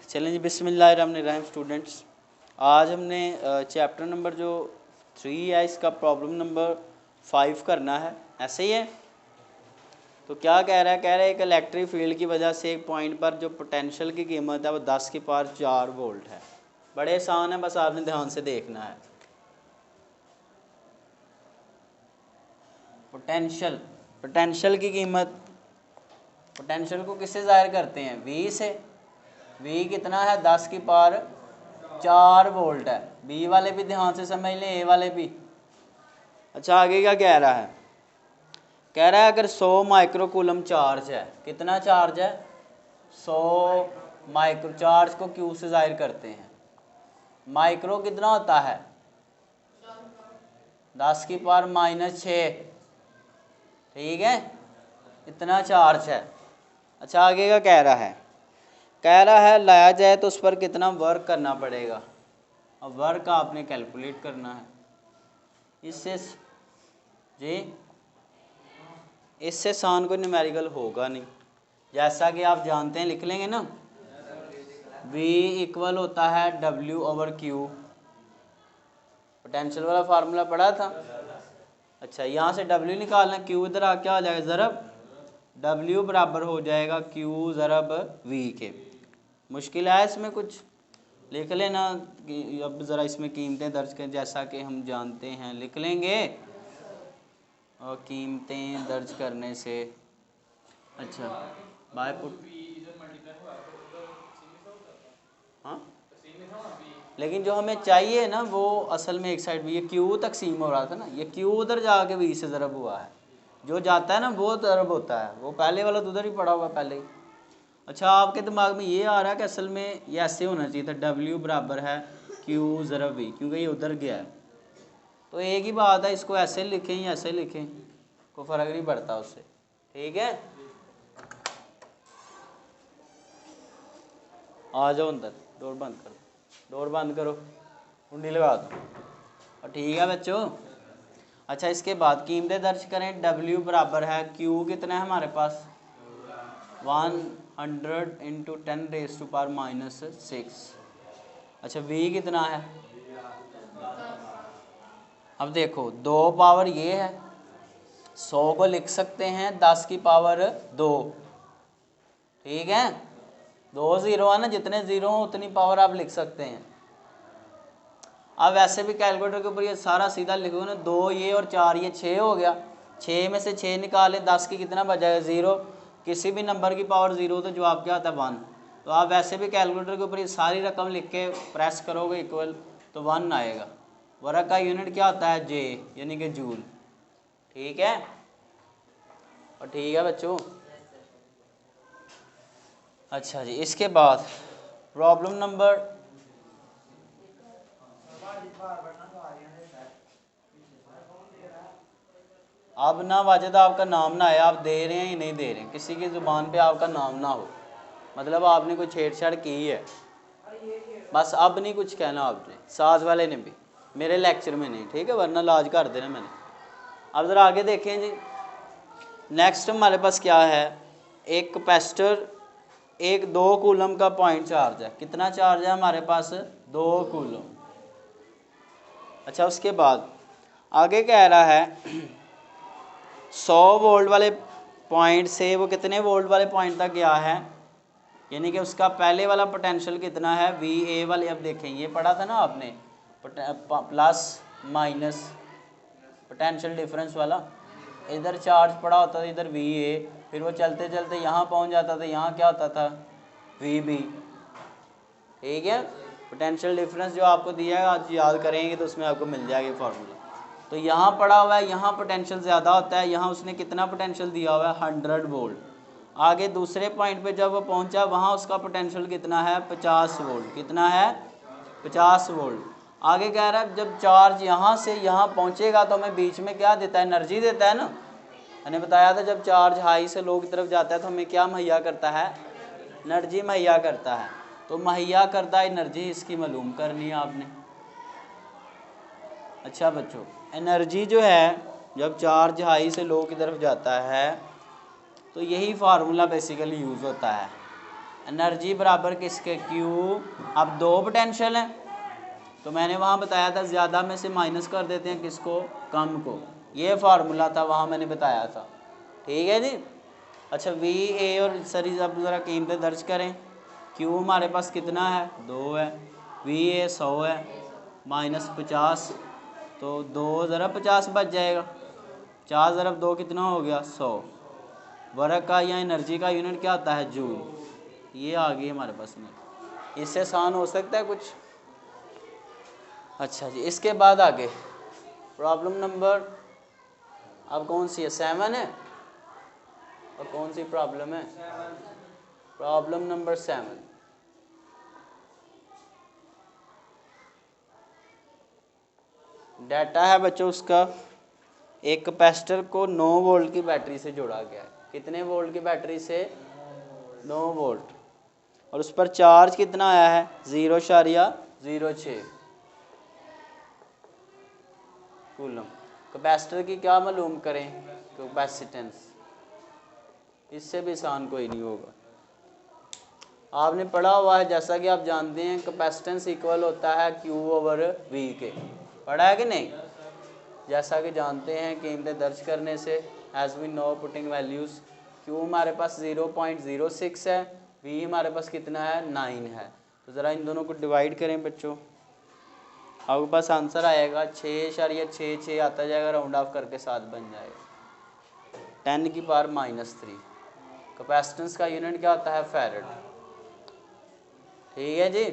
चलें जी, बिस्मिल्लाहिर्रहमानिर्रहीम स्टूडेंट्स। आज हमने चैप्टर नंबर जो 3 है इसका प्रॉब्लम नंबर 5 करना है। ऐसे ही है। तो क्या कह रहा है? कह रहा है एक इलेक्ट्रिक फील्ड की वजह से एक पॉइंट पर जो पोटेंशियल की कीमत है वो 10 की पावर 4 वोल्ट है। बड़े आसान है, बस आपने ध्यान से देखना है। पोटेंशियल की कीमत, पोटेंशियल को किससे ज़ाहिर करते हैं? V से। V कितना है? 10 की पावर 4 वोल्ट है। B वाले भी ध्यान से समझ लें, A वाले भी। अच्छा, आगे क्या कह रहा है? कह रहा है अगर 100 माइक्रोकूलम चार्ज है, कितना चार्ज है? 100 माइक्रो। चार्ज को Q से ज़ाहिर करते हैं। माइक्रो कितना होता है? 10 की पावर -6। ठीक है, इतना चार्ज है। अच्छा, आगे का कह रहा है, लाया जाए तो उस पर कितना वर्क करना पड़ेगा। अब वर्क आपने कैलकुलेट करना है। इससे आसान कोई न्यूमेरिकल होगा नहीं। जैसा कि आप जानते हैं, लिख लेंगे ना। V इक्वल होता है W/Q। पोटेंशियल वाला फार्मूला पढ़ा था। अच्छा, यहाँ से W निकालना, Q इधर आ क्या हो जाएगा? ज़रब। W बराबर हो जाएगा Q ज़रब V के। मुश्किल है इसमें कुछ? लिख लेना। अब ज़रा इसमें कीमतें दर्ज करें, जैसा कि हम जानते हैं लिख लेंगे। और कीमतें दर्ज करने से अच्छा बाय पुट, हाँ, लेकिन जो हमें चाहिए ना वो असल में एक साइड भी, ये Q तकसीम हो रहा था ना, ये Q उधर जाके V से ज़रब हुआ है। जो जाता है ना वो ज़रब होता है, वो पहले वाला तो उधर ही पड़ा हुआ पहले ही। अच्छा, आपके दिमाग में ये आ रहा है कि असल में ये ऐसे होना चाहिए था, W बराबर है Q ज़रब V, क्योंकि ये उधर गया है। तो एक ही बात है, इसको ऐसे लिखें या ऐसे लिखें, कोई फ़र्क नहीं पड़ता उससे। ठीक है, आ जाओ अंदर। डोर बंद करो, डोर बंद करो, कुंडी लगा दो। और ठीक है बच्चों। अच्छा, इसके बाद कीमतें दर्ज करें। W बराबर है Q कितना है हमारे पास? 100 × 10⁻⁻6। अच्छा, V कितना है? अब देखो, 2 पावर ये है, 100 को लिख सकते हैं 10 की पावर 2। ठीक है, 2 ज़ीरो है ना, जितने ज़ीरो हो उतनी पावर आप लिख सकते हैं। अब वैसे भी कैलकुलेटर के ऊपर ये सारा सीधा लिखोगे ना, 2 ये और 4 ये 6 हो गया। 6 में से 6 निकाले, 10 की कितना बचाएगा? 0। किसी भी नंबर की पावर 0 तो जवाब क्या आता है? 1। तो आप वैसे भी कैलकुलेटर के ऊपर ये सारी रकम लिख के प्रेस करोगे इक्वल, तो 1 आएगा। वर्क का यूनिट क्या होता है? J, यानी कि जूल। ठीक है, और ठीक है बच्चों। अच्छा जी, इसके बाद प्रॉब्लम नंबर, अब ना वाजिद आपका नाम ना आए, आप दे रहे हैं या नहीं दे रहे हैं, किसी की ज़ुबान पे आपका नाम ना हो, मतलब आपने कोई छेड़छाड़ की है, बस अब नहीं कुछ कहना आपने, साज वाले ने भी, मेरे लेक्चर में नहीं, ठीक है, वरना लाज कर देना मैंने। अब ज़रा आगे देखें जी। नेक्स्ट हमारे पास क्या है? एक कैपेसिटर, एक 2 कूलम का पॉइंट चार्ज है। कितना चार्ज है हमारे पास? 2 कूलम। अच्छा, उसके बाद आगे कह रहा है 100 वोल्ट वाले पॉइंट से वो कितने वोल्ट वाले पॉइंट तक गया है, यानी कि उसका पहले वाला पोटेंशियल कितना है? VA वाले। अब देखें, ये पढ़ा था ना आपने, प्लस माइनस पोटेंशियल डिफरेंस वाला। इधर चार्ज पड़ा होता था, इधर VA, फिर वो चलते चलते यहाँ पहुँच जाता था, यहाँ क्या होता था? VB। ठीक है, पोटेंशियल डिफरेंस जो आपको दिया है आज याद करेंगे तो उसमें आपको मिल जाएगा फार्मूला। तो यहाँ पड़ा हुआ है, यहाँ पोटेंशियल ज़्यादा होता है, यहाँ उसने कितना पोटेंशियल दिया हुआ है? 100 वोल्ट। आगे दूसरे पॉइंट पे जब वो पहुँचा, वहाँ उसका पोटेंशियल कितना है? 50 वोल्ट। कितना है? 50 वोल्ट। आगे कह रहा है जब चार्ज यहाँ से यहाँ पहुँचेगा तो हमें बीच में क्या देता है? एनर्जी देता है ना। मैंने बताया था जब चार्ज हाई से लो की तरफ जाता है तो हमें क्या मुहैया करता है? एनर्जी मुहैया करता है। तो मुहैया करदा एनर्जी इसकी मालूम करनी है आपने। अच्छा बच्चों, एनर्जी जो है जब चार्ज हाई से लो की तरफ जाता है तो यही फार्मूला बेसिकली यूज़ होता है। एनर्जी बराबर किसके, Q। अब दो पोटेंशियल हैं तो मैंने वहाँ बताया था ज़्यादा में से माइनस कर देते हैं किसको, कम को। ये फार्मूला था वहाँ मैंने बताया था, ठीक है जी। अच्छा वी ए और सरी अब ज़रा कीमतें दर्ज करें। Q हमारे पास कितना है, 2 है। वी ए 100 है, -50 तो 2 ज़रा 50 बच जाएगा। 4 ज़रब 2 कितना हो गया, 100। वर्क का या एनर्जी का यूनिट क्या होता है, जूल। ये आ गई हमारे पास में, इससे आसान हो सकता है कुछ। अच्छा जी, इसके बाद आगे प्रॉब्लम नंबर अब कौन सी है, 7 है। और कौन सी प्रॉब्लम है, प्रॉब्लम नंबर 7। डाटा है बच्चों उसका, एक कैपेसिटर को 9 वोल्ट की बैटरी से जोड़ा गया है। कितने वोल्ट की बैटरी से, 9 वोल्ट। और उस पर चार्ज कितना आया है, 0.06 कूलम। कैपेसिटर की क्या मालूम करें, कैपेसिटेंस। इससे भी आसान कोई नहीं होगा, आपने पढ़ा हुआ है, जैसा कि आप जानते हैं कैपेसिटेंस इक्वल होता है Q/V के। पढ़ा है कि नहीं, जैसा कि जानते हैं कीमतें दर्ज करने से, as we know putting values. Q हमारे पास 0.06 है, V हमारे पास कितना है, 9 है। तो ज़रा इन दोनों को डिवाइड करें बच्चों, आपके पास आंसर आएगा 6.66 आता जाएगा, राउंड ऑफ करके 7 बन जाएगा। 10 की पावर -3। कैपेसिटेंस का यूनिट क्या होता है, फैरड। ठीक है जी,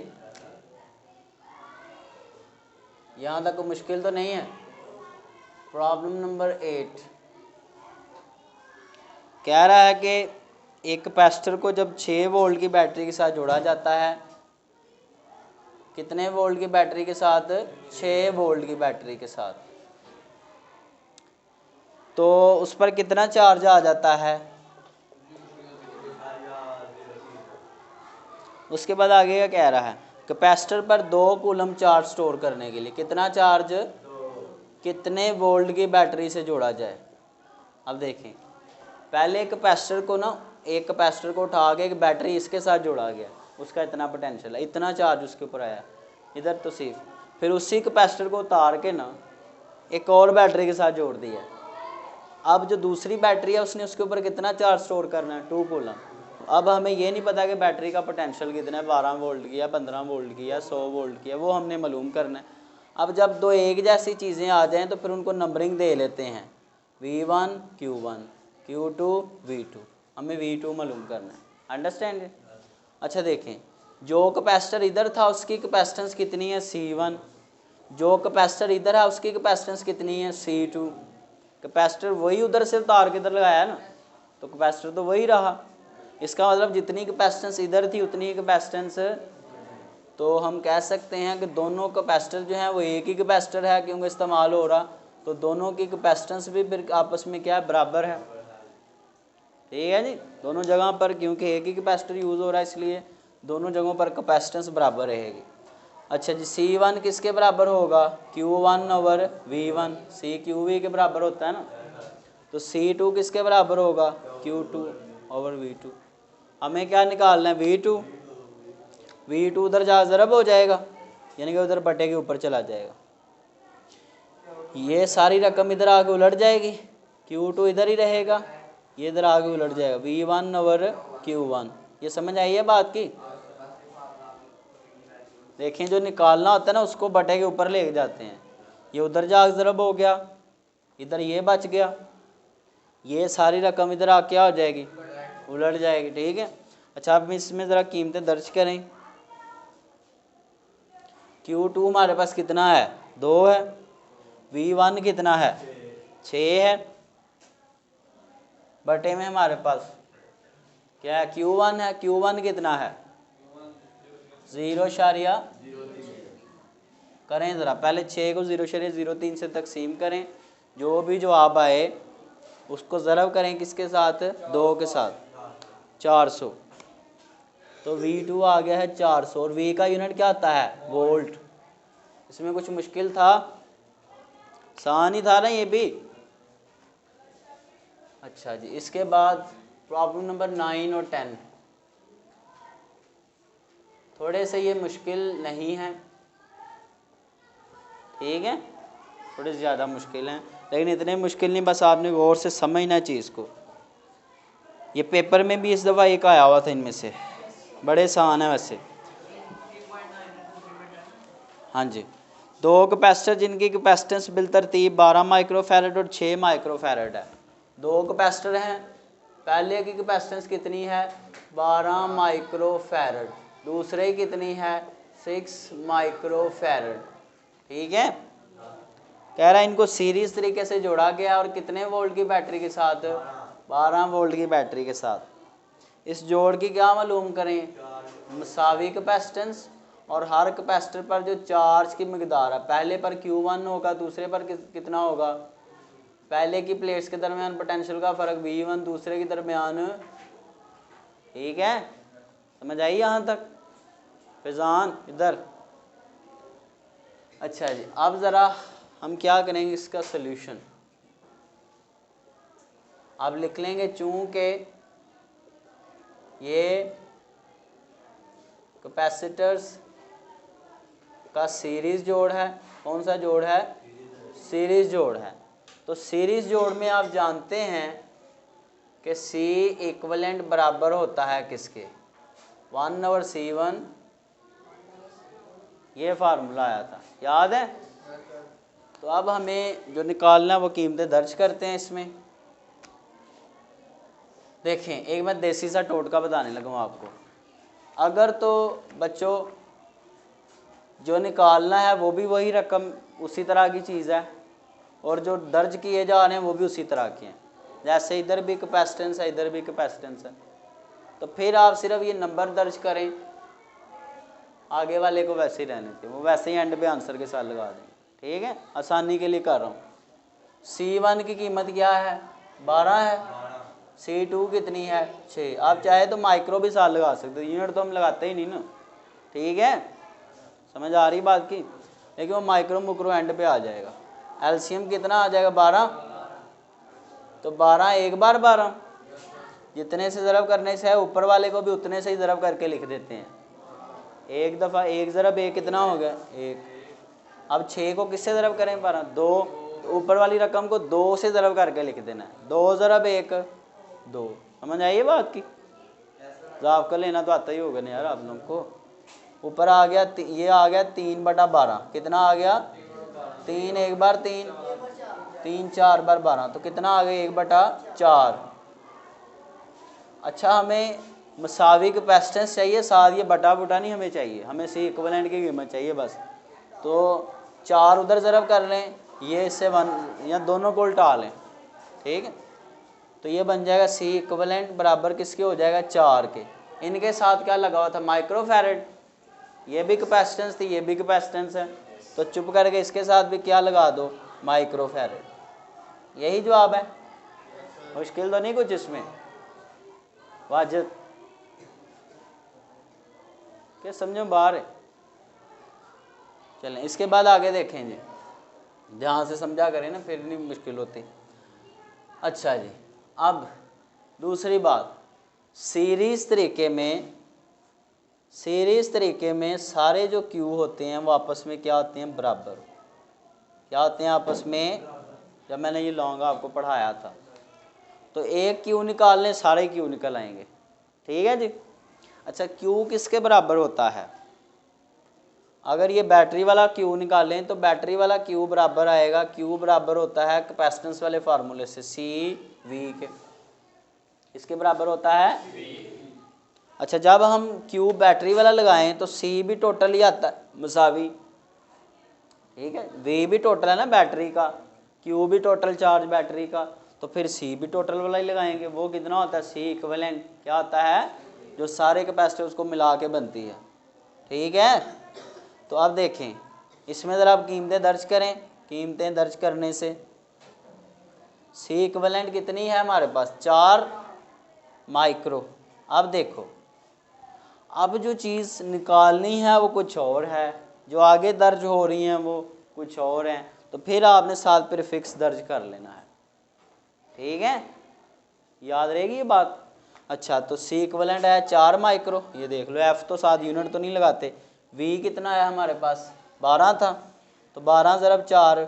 यहाँ तक कोई मुश्किल तो नहीं है। प्रॉब्लम नंबर 8 कह रहा है कि एक कैपेसिटर को जब 6 वोल्ट की बैटरी के साथ जोड़ा जाता है, कितने वोल्ट की बैटरी के साथ, 6 वोल्ट की बैटरी के साथ, तो उस पर कितना चार्ज आ जाता है। उसके बाद आगे क्या कह रहा है, कैपेसिटर पर 2 कूलम चार्ज स्टोर करने के लिए कितना चार्ज, कितने वोल्ट की बैटरी से जोड़ा जाए। अब देखें, पहले कैपेसिटर को ना, एक कैपेसिटर को उठा के एक बैटरी इसके साथ जोड़ा गया, उसका इतना पोटेंशियल है, इतना चार्ज उसके ऊपर आया इधर तो सिर्फ, फिर उसी कैपेसिटर को उतार के ना एक और बैटरी के साथ जोड़ दिया। अब जो दूसरी बैटरी है उसने उसके ऊपर कितना चार्ज स्टोर करना है, 2 कूलम। अब हमें ये नहीं पता कि बैटरी का पोटेंशियल कितना है, 12 वोल्ट की या 15 वोल्ट की या 100 वोल्ट की है, वो हमने मालूम करना है। अब जब दो एक जैसी चीज़ें आ जाएं तो फिर उनको नंबरिंग दे लेते हैं, V1 Q1 Q2 V2, हमें V2 मालूम करना है, अंडरस्टैंड। अच्छा देखें, जो कैपेसिटर इधर था उसकी कैपेसिटेंस कितनी है, C1। जो कैपेसिटर इधर है उसकी कैपेसिटेंस कितनी है, C2। कैपेसिटर वही उधर से उतार के इधर लगाया ना, तो कैपेसिटर तो वही रहा। इसका मतलब जितनी कैपेसिटेंस इधर थी उतनी कैपेसिटेंस, तो हम कह सकते हैं कि दोनों कैपेसिटर जो है वो एक ही कैपेसिटर है, क्योंकि इस्तेमाल हो रहा, तो दोनों की कैपेसिटेंस भी फिर आपस में क्या है, बराबर है। ठीक है जी, दोनों जगह पर क्योंकि एक ही कैपेसिटर यूज़ हो रहा है इसलिए दोनों जगहों पर कैपेसिटेंस बराबर रहेगी। अच्छा जी, C1 किसके बराबर होगा, Q1/V1, C QV के बराबर होता है ना, तो C2 किसके बराबर होगा, Q2/V2। हमें क्या निकालना है, V2। V2 उधर जा ज़रब हो जाएगा, यानी कि उधर बटे के ऊपर चला जाएगा, ये सारी रकम इधर आगे उलट जाएगी, Q2 इधर ही रहेगा, ये इधर आगे उलट जाएगा, V1/Q1। ये समझ आई है बात की। देखें, जो निकालना होता है ना उसको बटे के ऊपर ले जाते हैं, ये उधर जा ज़रब हो गया, इधर ये बच गया, ये सारी रकम इधर आ क्या हो जाएगी, उलट जाएगी। ठीक है, अच्छा अब इसमें ज़रा कीमतें दर्ज करें। Q2 हमारे पास कितना है, 2 है। V1 कितना है, 6 है, बटे में हमारे पास क्या है, Q1 है। Q1 कितना है, 0 करें ज़रा, पहले 6 को 0.03 से तकसीम करें, जो भी जवाब आए उसको ज़रब करें किसके साथ, 2 के साथ, 400। तो V2 आ गया है 400, और V का यूनिट क्या आता है, वोल्ट। इसमें कुछ मुश्किल था, आसान ही था ना ये भी। अच्छा जी, इसके बाद प्रॉब्लम नंबर 9 और 10। थोड़े से ये मुश्किल नहीं है, ठीक है, थोड़े से ज़्यादा मुश्किल हैं, लेकिन इतने मुश्किल नहीं, बस आपने गौर से समझना चीज़ को। ये पेपर में भी इस दफ़ा एक आया हुआ था इनमें से, बड़े आसान है वैसे। हाँ जी, 2 कैपेसिटर जिनकी कैपेसिटेंस बिलतरतीब 12 माइक्रोफैरड और 6 माइक्रोफैरड है। 2 कैपेसिटर हैं, पहले की कैपेसिटेंस कितनी है 12 माइक्रोफैरड, दूसरे की कितनी है 6 माइक्रोफैरड, ठीक है। कह रहा है इनको सीरीज तरीके से जोड़ा गया और कितने वोल्ट की बैटरी के साथ, 12 वोल्ट की बैटरी के साथ। इस जोड़ की क्या मालूम करें, मसावी कैपेसिटेंस और हर कैपेसिटर पर जो चार्ज की मकदार है, पहले पर Q1 होगा, दूसरे पर कितना होगा, पहले की प्लेट्स के दरमियान पोटेंशियल का फ़र्क V1, दूसरे के दरमियान, ठीक है, समझ आई यहाँ तक। फैज़ान इधर। अच्छा जी, अब ज़रा हम क्या करेंगे इसका सल्यूशन। अब लिख लेंगे चूँकि ये कैपेसिटर्स का सीरीज़ जोड़ है, कौन सा जोड़ है, सीरीज़ जोड़ है, तो सीरीज़ जोड़ में आप जानते हैं कि C इक्वलेंट बराबर होता है किसके, 1/C1, ये फार्मूला आया था, याद है। तो अब हमें जो निकालना है वो कीमतें दर्ज करते हैं इसमें। देखें, एक मैं देसी सा टोटका बताने लगा हूँ आपको। अगर तो बच्चों जो निकालना है वो भी वही रकम उसी तरह की चीज़ है, और जो दर्ज किए जा रहे हैं वो भी उसी तरह के हैं, जैसे इधर भी कैपेसिटेंस है, इधर भी कैपेसिटेंस है, तो फिर आप सिर्फ ये नंबर दर्ज करें, आगे वाले को वैसे ही रहने दें, वो वैसे ही एंड पे आंसर के साथ लगा देंगे, ठीक है, आसानी के लिए कर रहा हूँ। C1 की कीमत क्या है 12 है, C2 कितनी है 6, आप चाहे तो माइक्रो भी साथ लगा सकते हो, यूनिट तो हम लगाते ही नहीं ना, ठीक है, समझ आ रही बात की, लेकिन वो माइक्रो मुक्रो एंड पे आ जाएगा। एलसीएम कितना आ जाएगा 12, तो 12 एक बार 12, जितने से ज़रब करने से है ऊपर वाले को भी उतने से ही ज़रब करके लिख देते हैं, एक दफ़ा एक ज़रब एक कितना हो गया 1। अब 6 को किससे ज़रब करें 12, 2, तो ऊपर वाली रकम को 2 से ज़रब करके लिख देना है, 2 ज़रब 1 2, समझ आइए बात की। ज़ाब का लेना तो आता ही होगा ना यार आप लोग को। ऊपर आ गया, ये आ गया 3/12, कितना आ गया 3 एक बार 3, 3 4 बार 12, तो कितना आ गया 1/4। अच्छा, हमें मसावी कैपेसिटेंस चाहिए, साथ ये बटा बुटा नहीं हमें चाहिए, हमें C इक्विवेलेंट की कीमत चाहिए बस। तो 4 उधर ज़रब कर लें, ये इससे 1 या दोनों को उल्टा लें, ठीक है, तो ये बन जाएगा C इक्विवेलेंट बराबर किसके हो जाएगा 4 के। इनके साथ क्या लगा हुआ था माइक्रोफैरड, ये भी कैपेसिटेंस थी, ये भी कैपेसिटेंस है, तो चुप करके इसके साथ भी क्या लगा दो माइक्रोफैरड। यही जवाब है, मुश्किल तो नहीं कुछ इसमें, वाजिब क्या समझो बाहर है। चलें इसके बाद आगे देखेंगे, जहाँ से समझा करें ना फिर नहीं मुश्किल होती। अच्छा जी, अब दूसरी बात, सीरीज़ तरीके में सारे जो क्यू होते हैं वो आपस में क्या होते हैं बराबर, क्या होते हैं आपस में। जब मैंने ये लॉन्ग आपको पढ़ाया था तो एक क्यू निकालने सारे क्यू निकल आएंगे, ठीक है जी। अच्छा, क्यू किसके बराबर होता है, अगर ये बैटरी वाला क्यू निकालें तो बैटरी वाला क्यू बराबर आएगा, क्यू बराबर होता है कैपेसिटेंस वाले फार्मूले से CV के, इसके बराबर होता है। अच्छा, जब हम क्यू बैटरी वाला लगाएं तो C भी टोटल ही आता है मसावी, ठीक है, V भी टोटल है ना बैटरी का, Q भी टोटल चार्ज बैटरी का, तो फिर C भी टोटल वाला ही लगाएंगे, वो कितना होता है C इक्विवेलेंट, क्या होता है जो सारे कैपेसिटर उसको मिला के बनती है, ठीक है। तो अब देखें इसमें ज़रा आप कीमतें दर्ज करें, कीमतें दर्ज करने से C इक्विवेलेंट कितनी है हमारे पास 4 माइक्रो। अब देखो, अब जो चीज़ निकालनी है वो कुछ और है, जो आगे दर्ज हो रही हैं वो कुछ और हैं, तो फिर आपने साथ प्रीफिक्स दर्ज कर लेना है, ठीक है, याद रहेगी ये बात। अच्छा तो सी इक्वलेंट है 4 माइक्रो, ये देख लो, एफ तो 7 यूनिट तो नहीं लगाते। वी कितना है हमारे पास 12 था, तो 12 ज़रब 4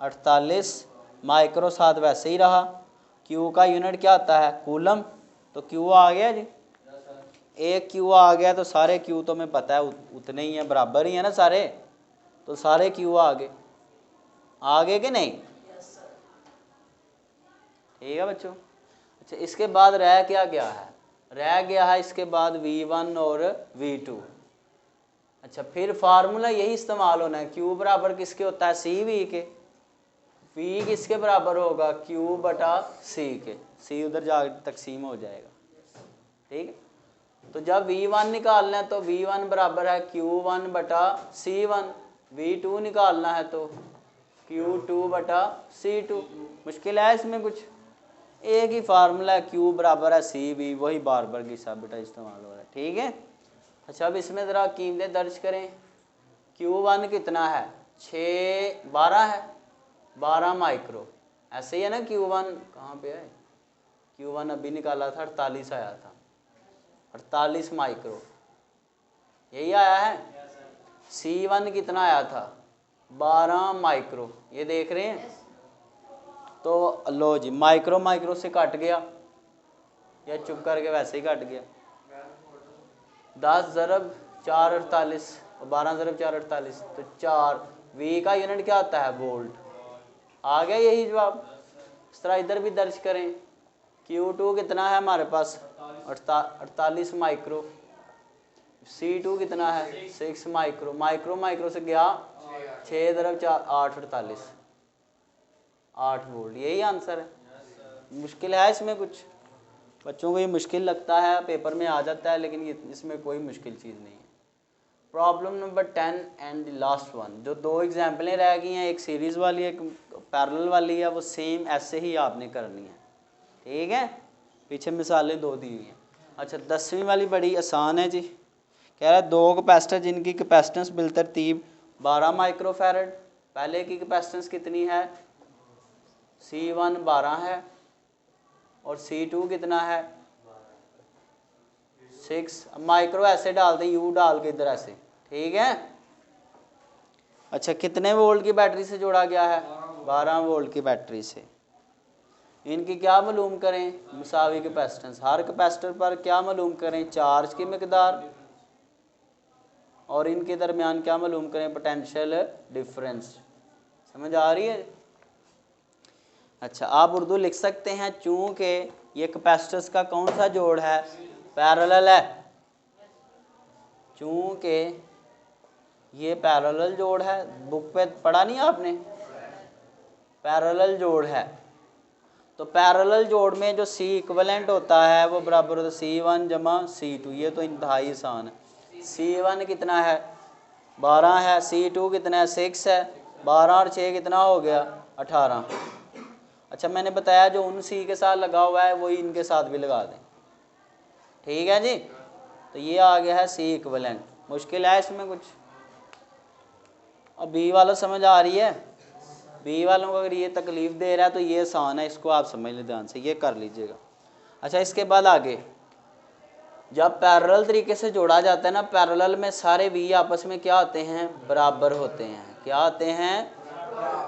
48 माइक्रो, 7 वैसे ही रहा। क्यू का यूनिट क्या होता है कूलम, तो क्यू आ गया जी, एक क्यू आ गया, तो सारे क्यू तो हमें पता है उतने ही हैं, बराबर ही है ना सारे, तो सारे क्यू आगे कि नहीं, ठीक है बच्चों। अच्छा इसके बाद रह क्या गया है, रह गया है इसके बाद V1 और V2। अच्छा फिर फार्मूला यही इस्तेमाल होना है, Q बराबर किसके होता है CV के, V किसके बराबर होगा Q बटा C के, C उधर जा तकसीम हो जाएगा, ठीक है। तो जब V1 निकालना है तो V1 बराबर है Q1 बटा C1, V2 निकालना है तो Q2 बटा C2। मुश्किल है इसमें कुछ, एक ही फार्मूला है, Q बराबर है CV, वही बार बार की सब बेटा इस्तेमाल हो रहा है, ठीक है। अच्छा अब इसमें ज़रा कीमतें दर्ज करें। Q1 कितना है 12 है, 12 माइक्रो, ऐसे ही है ना। Q1 कहाँ पे है, Q1 अभी निकाला था 48 आया था, 48 माइक्रो यही आया है। C1 कितना आया था 12 माइक्रो, ये देख रहे हैं, तो लो जी माइक्रो माइक्रो से कट गया, या चुप करके वैसे ही कट गया। 10 ज़रब 4 48 और 12 ज़रब 4 48, तो 4, V का यूनिट क्या होता है वोल्ट, आ गया यही जवाब। इस तरह इधर भी दर्ज करें। Q2 कितना है हमारे पास 48 माइक्रो, C2 कितना है 6 माइक्रो, माइक्रो माइक्रो से गया 6 ज़रब 4 8 48, 8 वोल्ट, यही आंसर है। मुश्किल है इसमें कुछ, बच्चों को ये मुश्किल लगता है, पेपर में आ जाता है, लेकिन ये इसमें कोई मुश्किल चीज़ नहीं है। Problem number 10 and last one, जो 2 एग्जाम्पलें रह गई हैं, एक सीरीज़ वाली एक पैरेलल वाली है, वो सेम ऐसे ही आपने करनी है, ठीक है। पीछे मिसालें 2 दी हुई हैं। अच्छा 10वीं वाली बड़ी आसान है जी, कह रहा है 2 कैपेसिटर जिनकी कैपेसिटेंस बिलतरतीब 12 माइक्रोफैरड, पहले की कैपेसिटेंस कितनी है C1 12 है और C2 कितना है 6, माइक्रो ऐसे डाल दें, U डाल के इधर ऐसे, ठीक है। अच्छा कितने वोल्ट की बैटरी से जोड़ा गया है 12 वोल्ट की बैटरी से, इनकी क्या मालूम करें मुसावी कैपेसिटेंस, हर कैपेसिटर पर क्या मालूम करें चार्ज की मकदार, और इनके दरमियान क्या मालूम करें पोटेंशियल डिफरेंस, समझ आ रही है। अच्छा आप उर्दू लिख सकते हैं, चूँकि ये कैपेसिटर्स का कौन सा जोड़ है पैरेलल है, चूँकि ये पैरेलल जोड़ है, बुक पे पढ़ा नहीं आपने, पैरेलल जोड़ है, तो पैरेलल जोड़ में जो C इक्विवेलेंट होता है वो बराबर होता है C1 जमा C2, ये तो इंतहाई आसान है। C1 कितना है 12 है, C2 कितना है 6 है, 12 और 6 कितना हो गया 18। अच्छा मैंने बताया जो उन C के साथ लगा हुआ है वही इनके साथ भी लगा दें, ठीक है जी। तो ये आ गया है C इक्विवेलेंट, मुश्किल है इसमें कुछ। और B वाला समझ आ रही है, B वालों को अगर ये तकलीफ़ दे रहा है तो ये आसान है, इसको आप समझ लें ध्यान से, ये कर लीजिएगा। अच्छा इसके बाद आगे जब पैरेलल तरीके से जोड़ा जाता है ना, पैरेलल में सारे V आपस में क्या होते हैं बराबर होते हैं, क्या होते हैं।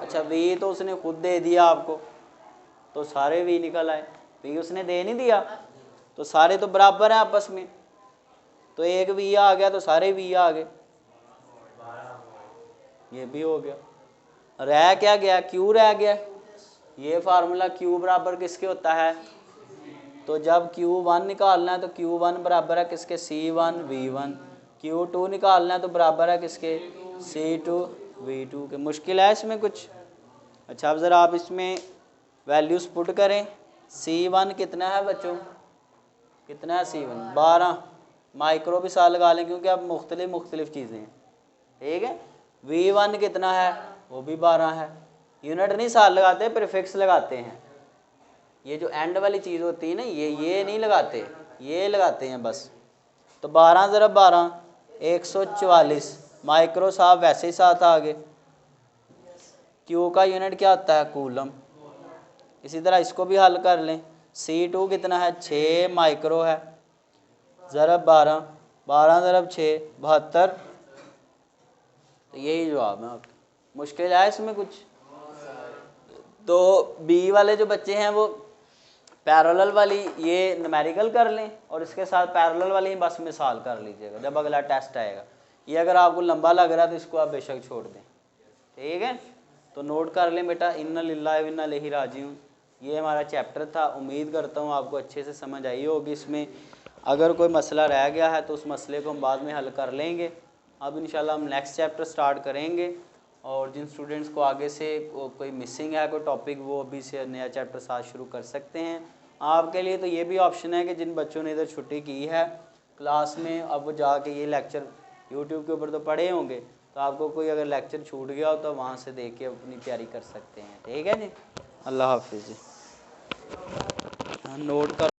अच्छा V तो उसने खुद दे दिया आपको, तो सारे V निकल आए, V उसने दे नहीं दिया, तो सारे तो बराबर हैं आपस में, तो एक V आ गया तो सारे V आ गए, ये भी हो गया। रह क्या गया Q रह गया, ये फार्मूला Q बराबर किसके होता है, तो जब Q1 निकालना है तो Q1 बराबर है किसके C1 V1, Q2 निकालना है तो बराबर है किसके C2 V2 के। मुश्किल है इसमें कुछ। अच्छा अब ज़रा आप इसमें वैल्यूज़ पुट करें। C1 कितना है बच्चों, कितना है C1 12, माइक्रो भी साथ लगा लें क्योंकि अब मुख्तलिफ चीज़ें हैं, ठीक है। V1 कितना है वो भी 12 है, यूनिट नहीं साथ लगाते प्रीफिक्स लगाते हैं, ये जो एंड वाली चीज़ होती है ना ये नहीं लगाते, ये लगाते हैं बस। तो 12 ज़रब 12 144 माइक्रो साहब वैसे ही साथ आ गए। Q का यूनिट क्या होता है कूलम, इसी तरह इसको भी हल कर लें। C2 कितना है 6 माइक्रो है, ज़रब 12, 12 ज़रब 6 72। तो यही जवाब है आपका। मुश्किल है इसमें कुछ? तो बी वाले जो बच्चे हैं वो पैरेलल वाली ये न्यूमेरिकल कर लें और इसके साथ पैरेलल वाली बस मिसाल कर लीजिएगा जब अगला टेस्ट आएगा। ये अगर आपको लंबा लग रहा है तो इसको आप बेशक छोड़ दें, ठीक है। तो नोट कर लें बेटा, इन्ना लिल्लाहि व इन्ना इलैहि राजिऊन। ये हमारा चैप्टर था, उम्मीद करता हूँ आपको अच्छे से समझ आई होगी। इसमें अगर कोई मसला रह गया है तो उस मसले को हम बाद में हल कर लेंगे। अब इंशाल्लाह हम नेक्स्ट चैप्टर स्टार्ट करेंगे और जिन स्टूडेंट्स को आगे से कोई मिसिंग है कोई टॉपिक, वो अभी से नया चैप्टर साथ शुरू कर सकते हैं। आपके लिए तो ये भी ऑप्शन है कि जिन बच्चों ने इधर छुट्टी की है क्लास में, अब वो जाके ये लेक्चर यूट्यूब के ऊपर तो पढ़े होंगे, तो आपको कोई अगर लेक्चर छूट गया हो तो वहाँ से देख के अपनी तैयारी कर सकते हैं, ठीक है जी। अल्लाह हाफिज़ जी। नोट कर